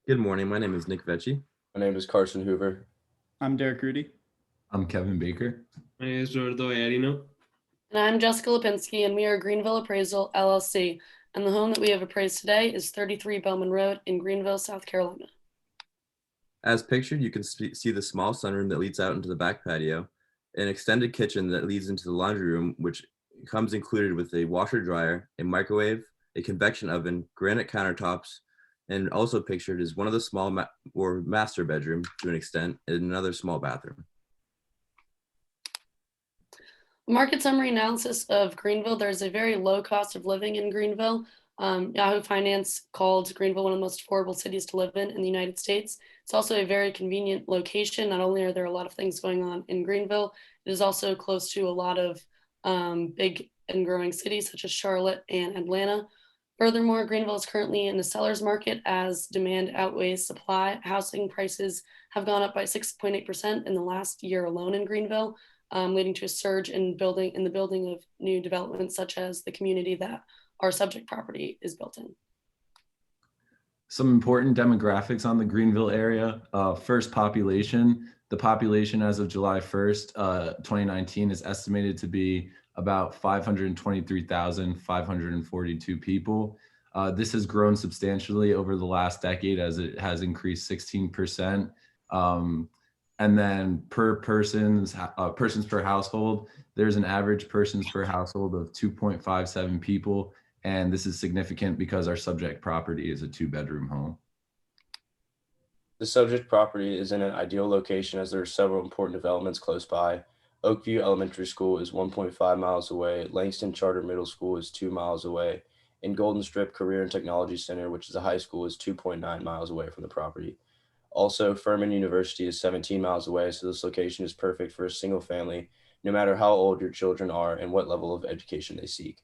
Good morning. My name is Nick Vecchi. My name is Carson Hoover. I'm Derek Rudy. I'm Kevin Baker. My name is Roberto Ayarino. And I'm Jessica Lipinski, and we are Greenville Appraisal, LLC. And the home that we have appraised today is 33 Bowman Road in Greenville, South Carolina. As pictured, you can see the small sunroom that leads out into the back patio, an extended kitchen that leads into the laundry room, which comes included with a washer dryer, a microwave, a convection oven, granite countertops, and also pictured is one of the small or master bedroom to an extent, and another small bathroom. Market summary analysis of Greenville. There's a very low cost of living in Greenville. Yahoo Finance called Greenville one of the most affordable cities to live in the United States. It's also a very convenient location. Not only are there a lot of things going on in Greenville, it is also close to a lot of big and growing cities such as Charlotte and Atlanta. Furthermore, Greenville is currently in a seller's market as demand outweighs supply. Housing prices have gone up by 6.8% in the last year alone in Greenville, leading to a surge in the building of new developments such as the community that our subject property is built in. Some important demographics on the Greenville area. First, population. The population as of July 1st, 2019 is estimated to be about 523,542 people. This has grown substantially over the last decade as it has increased 16%. And then persons per household, there's an average persons per household of 2.57 people. And this is significant because our subject property is a 2-bedroom home. The subject property is in an ideal location as there are several important developments close by. Oakview Elementary School is 1.5 miles away. Langston Charter Middle School is 2 miles away. And Golden Strip Career and Technology Center, which is a high school, is 2.9 miles away from the property. Also, Furman University is 17 miles away, so this location is perfect for a single family, no matter how old your children are and what level of education they seek.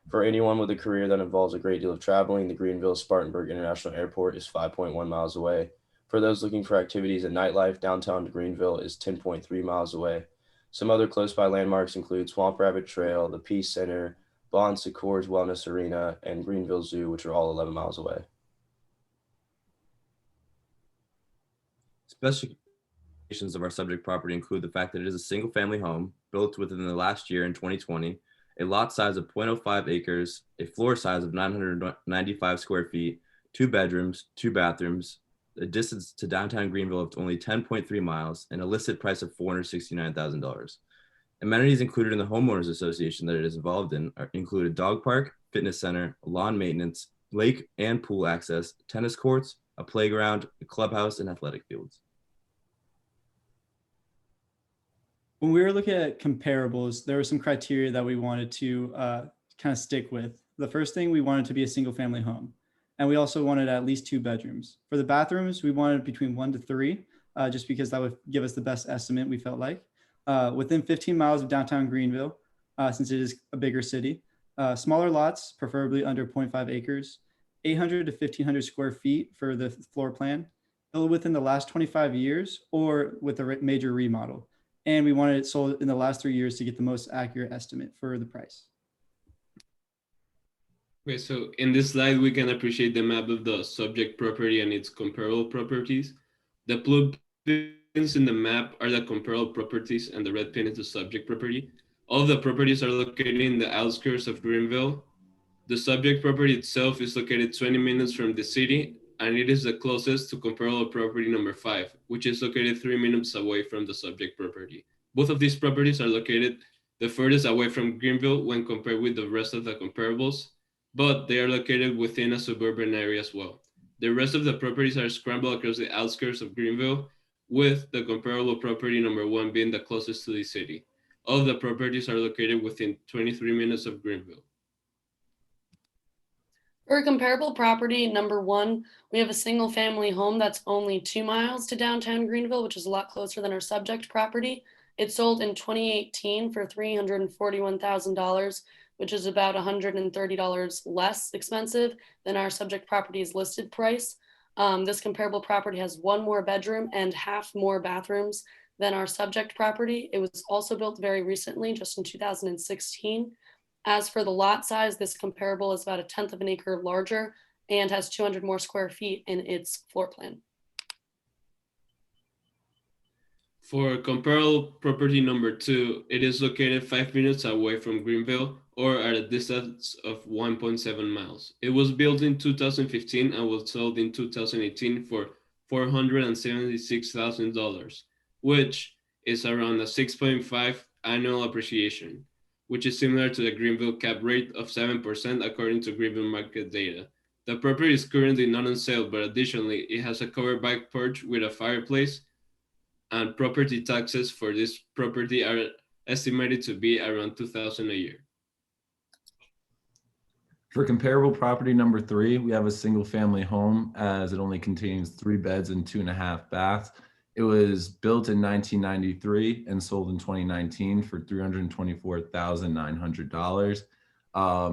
For anyone with a career that involves a great deal of traveling, the Greenville-Spartanburg International Airport is 5.1 miles away. For those looking for activities and nightlife, downtown Greenville is 10.3 miles away. Some other close by landmarks include Swamp Rabbit Trail, the Peace Center, Bon Secours Wellness Arena, and Greenville Zoo, which are all 11 miles away. Specifications of our subject property include the fact that it is a single family home built within the last year in 2020, a lot size of 0.05 acres, a floor size of 995 square feet, 2 bedrooms, 2 bathrooms, a distance to downtown Greenville of only 10.3 miles, and a listed price of $469,000. Amenities included in the homeowners association that it is involved in include a dog park, fitness center, lawn maintenance, lake and pool access, tennis courts, a playground, a clubhouse, and athletic fields. When we were looking at comparables, there were some criteria that we wanted to kind of stick with. The first thing, we wanted to be a single family home. And we also wanted at least 2 bedrooms. For the bathrooms, we wanted between 1 to 3, just because that would give us the best estimate we felt like. Within 15 miles of downtown Greenville, since it is a bigger city. Smaller lots, preferably under 0.5 acres. 800 to 1,500 square feet for the floor plan. Built within the last 25 years or with a major remodel. And we wanted it sold in the last 3 years to get the most accurate estimate for the price. Okay, so in this slide, we can appreciate the map of the subject property and its comparable properties. The blue pins in the map are the comparable properties and the red pin is the subject property. All of the properties are located in the outskirts of Greenville. The subject property itself is located 20 minutes from the city, and it is the closest to comparable property number 5, which is located 3 minutes away from the subject property. Both of these properties are located the furthest away from Greenville when compared with the rest of the comparables, but they are located within a suburban area as well. The rest of the properties are scrambled across the outskirts of Greenville, with the comparable property number 1 being the closest to the city. All of the properties are located within 23 minutes of Greenville. For a comparable property, number 1, we have a single family home that's only 2 miles to downtown Greenville, which is a lot closer than our subject property. It sold in 2018 for $341,000, which is about $130 less expensive than our subject property's listed price. This comparable property has 1 more bedroom and half more bathrooms than our subject property. It was also built very recently, just in 2016. As for the lot size, this comparable is about 1/10 of an acre larger and has 200 more square feet in its floor plan. For comparable property number 2, it is located 5 minutes away from Greenville or at a distance of 1.7 miles. It was built in 2015 and was sold in 2018 for $476,000, which is around a 6.5 annual appreciation, which is similar to the Greenville cap rate of 7% according to Greenville market data. The property is currently not on sale, but additionally, it has a covered back porch with a fireplace, and property taxes for this property are estimated to be around $2,000 a year. For comparable property number 3, we have a single family home as it only contains 3 beds and 2.5 baths. It was built in 1993 and sold in 2019 for $324,900.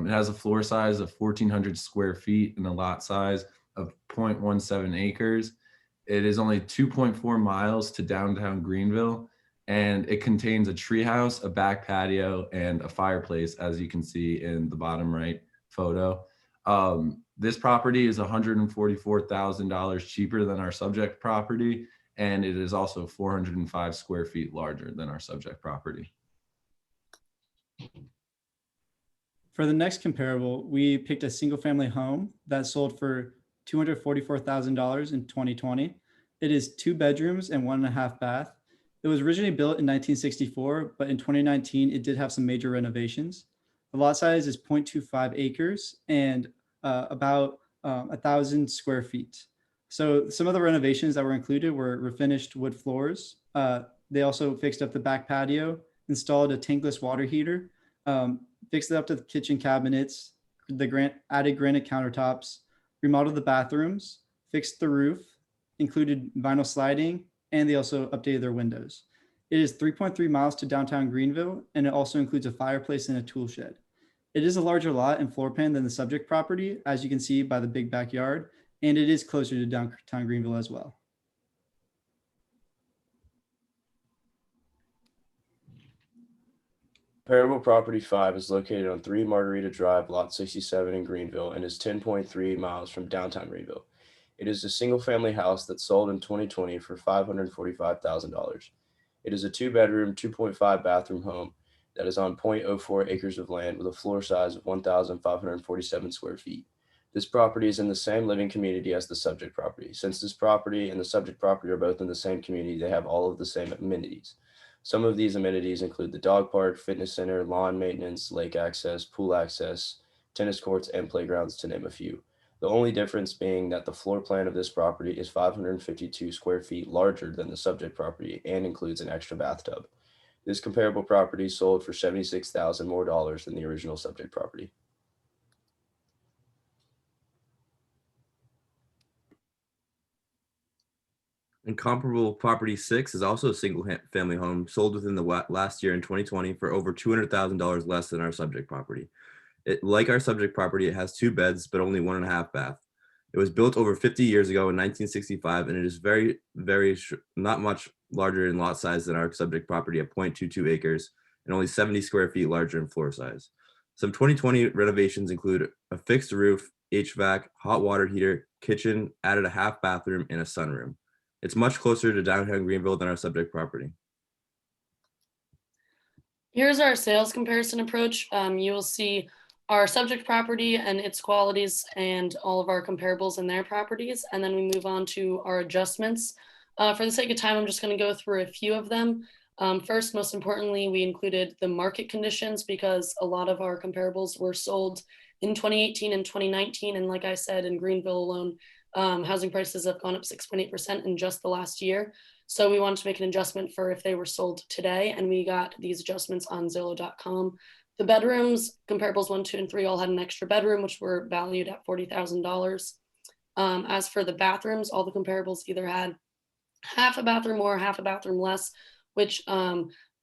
It has a floor size of 1,400 square feet and a lot size of 0.17 acres. It is only 2.4 miles to downtown Greenville, and it contains a treehouse, a back patio, and a fireplace, as you can see in the bottom right photo. This property is $144,000 cheaper than our subject property, and it is also 405 square feet larger than our subject property. For the next comparable, we picked a single family home that sold for $244,000 in 2020. It is 2 bedrooms and 1.5 bath. It was originally built in 1964, but in 2019, it did have some major renovations. The lot size is 0.25 acres and about 1,000 square feet. So some of the renovations that were included were refinished wood floors. They also fixed up the back patio, installed a tankless water heater, fixed it up to the kitchen cabinets, added granite countertops, remodeled the bathrooms, fixed the roof, included vinyl sliding, and they also updated their windows. It is 3.3 miles to downtown Greenville, and it also includes a fireplace and a tool shed. It is a larger lot and floor plan than the subject property, as you can see by the big backyard, and it is closer to downtown Greenville as well. Comparable property 5 is located on 3 Margarita Drive, lot 67 in Greenville, and is 10.3 miles from downtown Greenville. It is a single-family house that sold in 2020 for $545,000. It is a 2-bedroom, 2.5 bathroom home that is on 0.04 acres of land with a floor size of 1,547 square feet. This property is in the same living community as the subject property. Since this property and the subject property are both in the same community, they have all of the same amenities. Some of these amenities include the dog park, fitness center, lawn maintenance, lake access, pool access, tennis courts, and playgrounds, to name a few. The only difference being that the floor plan of this property is 552 square feet larger than the subject property and includes an extra bathtub. This comparable property sold for $76,000 more than the original subject property. And comparable property 6 is also a single family home sold within the last year in 2020 for over $200,000 less than our subject property. Like our subject property, it has 2 beds, but only 1.5 bath. It was built over 50 years ago in 1965, and it is not much larger in lot size than our subject property at 0.22 acres and only 70 square feet larger in floor size. Some 2020 renovations include a fixed roof, HVAC, hot water heater, kitchen, added a half bathroom, and a sunroom. It's much closer to downtown Greenville than our subject property. Here's our sales comparison approach. You will see our subject property and its qualities and all of our comparables and their properties. And then we move on to our adjustments. For the sake of time, I'm just going to go through a few of them. First, most importantly, we included the market conditions because a lot of our comparables were sold in 2018 and 2019. And like I said, in Greenville alone, housing prices have gone up 6.8% in just the last year. So we wanted to make an adjustment for if they were sold today, and we got these adjustments on Zillow.com. The bedrooms, comparables 1, 2, and 3 all had an extra bedroom, which were valued at $40,000. As for the bathrooms, all the comparables either had half a bathroom more, half a bathroom less, which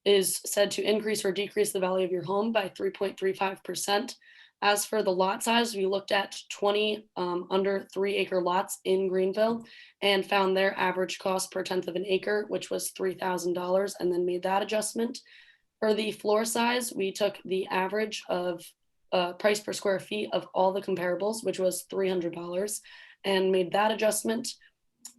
is said to increase or decrease the value of your home by 3.35%. As for the lot size, we looked at 20 under 3 acre lots in Greenville and found their average cost per tenth of an acre, which was $3,000, and then made that adjustment. For the floor size, we took the average of price per square feet of all the comparables, which was $300, and made that adjustment.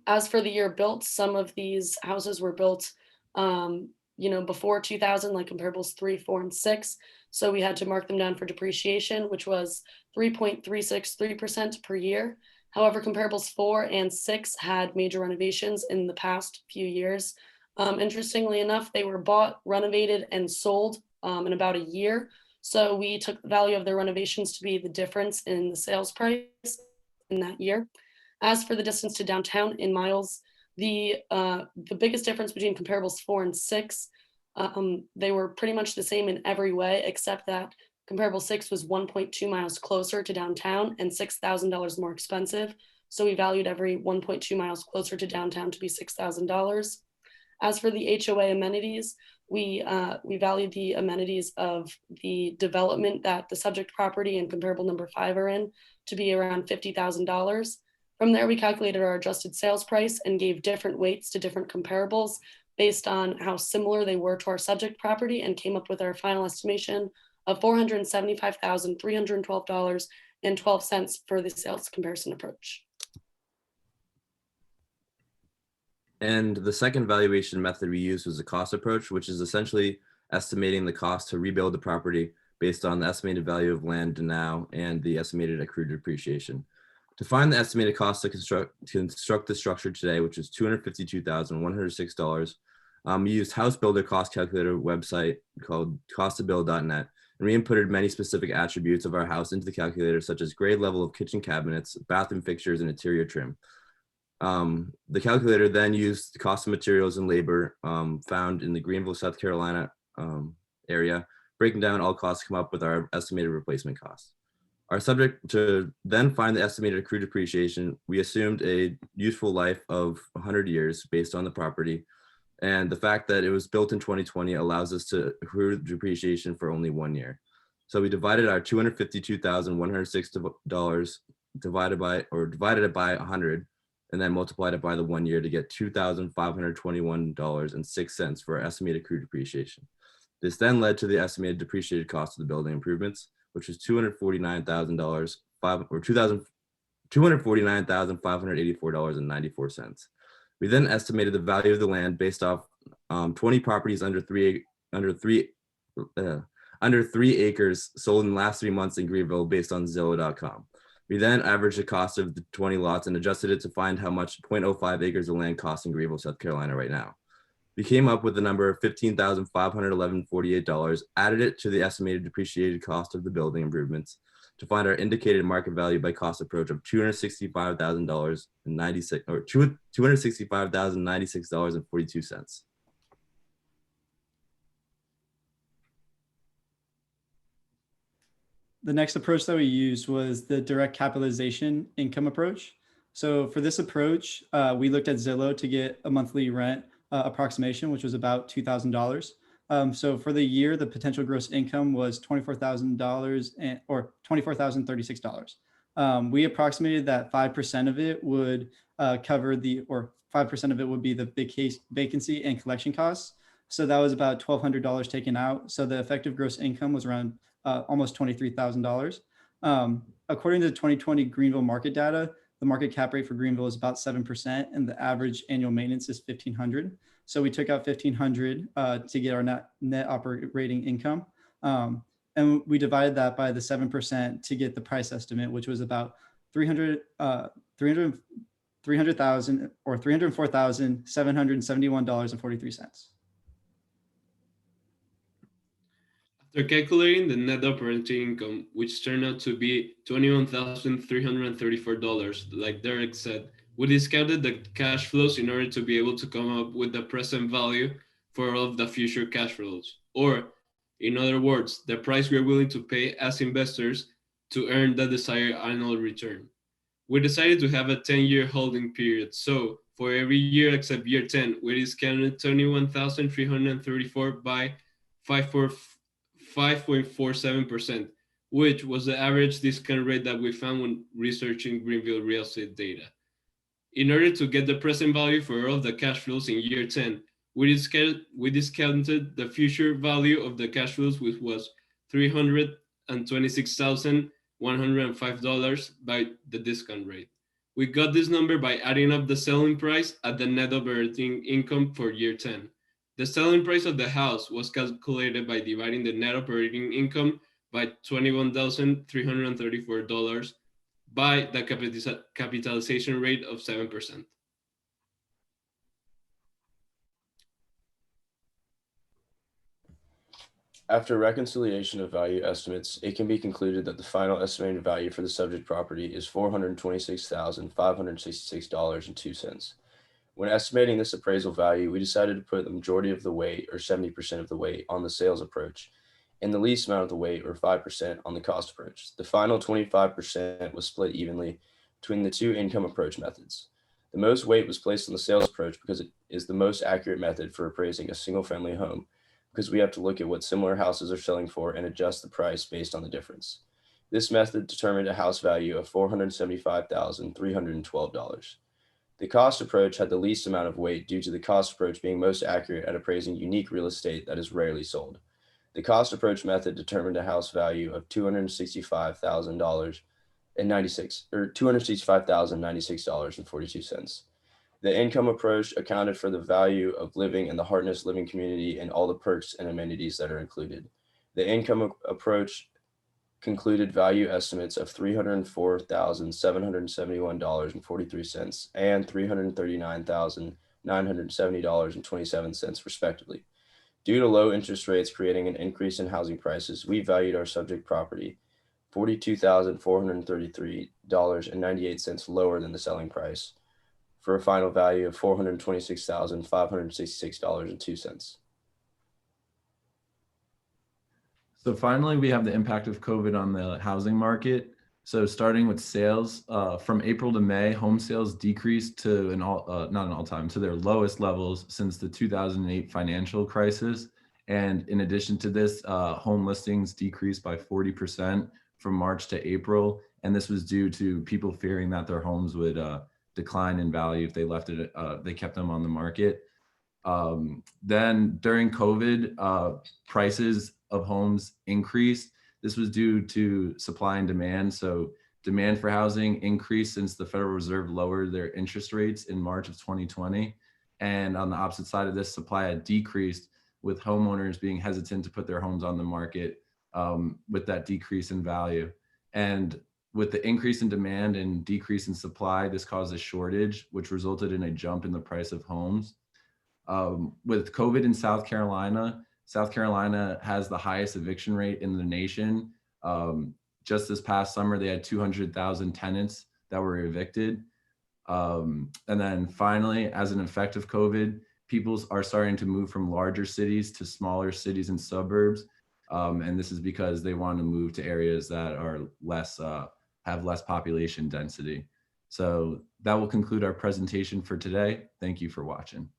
As for the year built, some of these houses were built, before 2000, like comparables 3, 4, and 6. So we had to mark them down for depreciation, which was 3.363% per year. However, comparables 4 and 6 had major renovations in the past few years. Interestingly enough, they were bought, renovated, and sold in about a year. So we took the value of their renovations to be the difference in the sales price in that year. As for the distance to downtown in miles, the biggest difference between comparables 4 and 6, they were pretty much the same in every way, except that comparable 6 was 1.2 miles closer to downtown and $6,000 more expensive. So we valued every 1.2 miles closer to downtown to be $6,000. As for the HOA amenities, we valued the amenities of the development that the subject property and comparable number 5 are in to be around $50,000. From there, we calculated our adjusted sales price and gave different weights to different comparables based on how similar they were to our subject property, and came up with our final estimation of $475,312.12 for the sales comparison approach. And the second valuation method we used was the cost approach, which is essentially estimating the cost to rebuild the property based on the estimated value of land now and the estimated accrued depreciation. To find the estimated cost to construct the structure today, which is $252,106, we used House Builder Cost Calculator website called costtobuild.net, and we inputted many specific attributes of our house into the calculator, such as grade level of kitchen cabinets, bathroom fixtures, and interior trim. The calculator then used the cost of materials and labor found in the Greenville, South Carolina area, breaking down all costs to come up with our estimated replacement costs. Our subject to then find the estimated accrued depreciation, we assumed a useful life of 100 years based on the property, and the fact that it was built in 2020 allows us to accrue depreciation for only 1 year. So we divided our $252,106 divided it by 100, and then multiplied it by the 1 year to get $2,521.06 for our estimated accrued depreciation. This then led to the estimated depreciated cost of the building improvements, which is $249,584.94. We then estimated the value of the land based off 20 properties under 3 acres sold in the last 3 months in Greenville based on Zillow.com. We then averaged the cost of the 20 lots and adjusted it to find how much 0.05 acres of land costs in Greenville, South Carolina right now. We came up with the number of $15,511.48, added it to the estimated depreciated cost of the building improvements to find our indicated market value by cost approach of $265,096.42. The next approach that we used was the direct capitalization income approach. So for this approach, we looked at Zillow to get a monthly rent approximation, which was about $2,000. So for the year, the potential gross income was $24,000 or $24,036. We approximated that 5% of it would cover 5% of it would be the big case vacancy and collection costs. So that was about $1,200 taken out. So the effective gross income was around almost $23,000. According to the 2020 Greenville market data, the market cap rate for Greenville is about 7%, and the average annual maintenance is $1,500. So we took out $1,500 to get our net operating income, and we divided that by the 7% to get the price estimate, which was about $300,000 or $304,771.43. After calculating the net operating income, which turned out to be $21,334, like Derek said, we discounted the cash flows in order to be able to come up with the present value for all of the future cash flows. Or, in other words, the price we are willing to pay as investors to earn the desired annual return. We decided to have a 10-year holding period. So, for every year except year 10, we discounted $21,334 by 5.47%, which was the average discount rate that we found when researching Greenville real estate data. In order to get the present value for all of the cash flows in year 10, we discounted the future value of the cash flows, which was $300,000 $226,105 by the discount rate. We got this number by adding up the selling price at the net operating income for year 10. The selling price of the house was calculated by dividing the net operating income by $21,334 by the capitalization rate of 7%. After reconciliation of value estimates, it can be concluded that the final estimated value for the subject property is $426,566.02. When estimating this appraisal value, we decided to put the majority of the weight, or 70% of the weight, on the sales approach, and the least amount of the weight, or 5%, on the cost approach. The final 25% was split evenly between the two income approach methods. The most weight was placed on the sales approach because it is the most accurate method for appraising a single-family home, because we have to look at what similar houses are selling for and adjust the price based on the difference. This method determined a house value of $475,312. The cost approach had the least amount of weight due to the cost approach being most accurate at appraising unique real estate that is rarely sold. The cost approach method determined a house value of $265,096.42. The income approach accounted for the value of living in the Hartness Living Community and all the perks and amenities that are included. The income approach concluded value estimates of $304,771.43 and $339,970.27 respectively. Due to low interest rates creating an increase in housing prices, we valued our subject property $42,433.98 lower than the selling price, for a final value of $426,566.02. So finally, we have the impact of COVID on the housing market. So starting with sales, from April to May, home sales decreased to to their lowest levels since the 2008 financial crisis. And in addition to this, home listings decreased by 40% from March to April. And this was due to people fearing that their homes would decline in value if they they kept them on the market. Then during COVID, prices of homes increased. This was due to supply and demand. So demand for housing increased since the Federal Reserve lowered their interest rates in March of 2020. And on the opposite side of this, supply had decreased, with homeowners being hesitant to put their homes on the market with that decrease in value. And with the increase in demand and decrease in supply, this caused a shortage, which resulted in a jump in the price of homes. With COVID in South Carolina has the highest eviction rate in the nation. Just this past summer, they had 200,000 tenants that were evicted. And then finally, as an effect of COVID, people are starting to move from larger cities to smaller cities and suburbs. And this is because they want to move to areas that are have less population density. So that will conclude our presentation for today. Thank you for watching.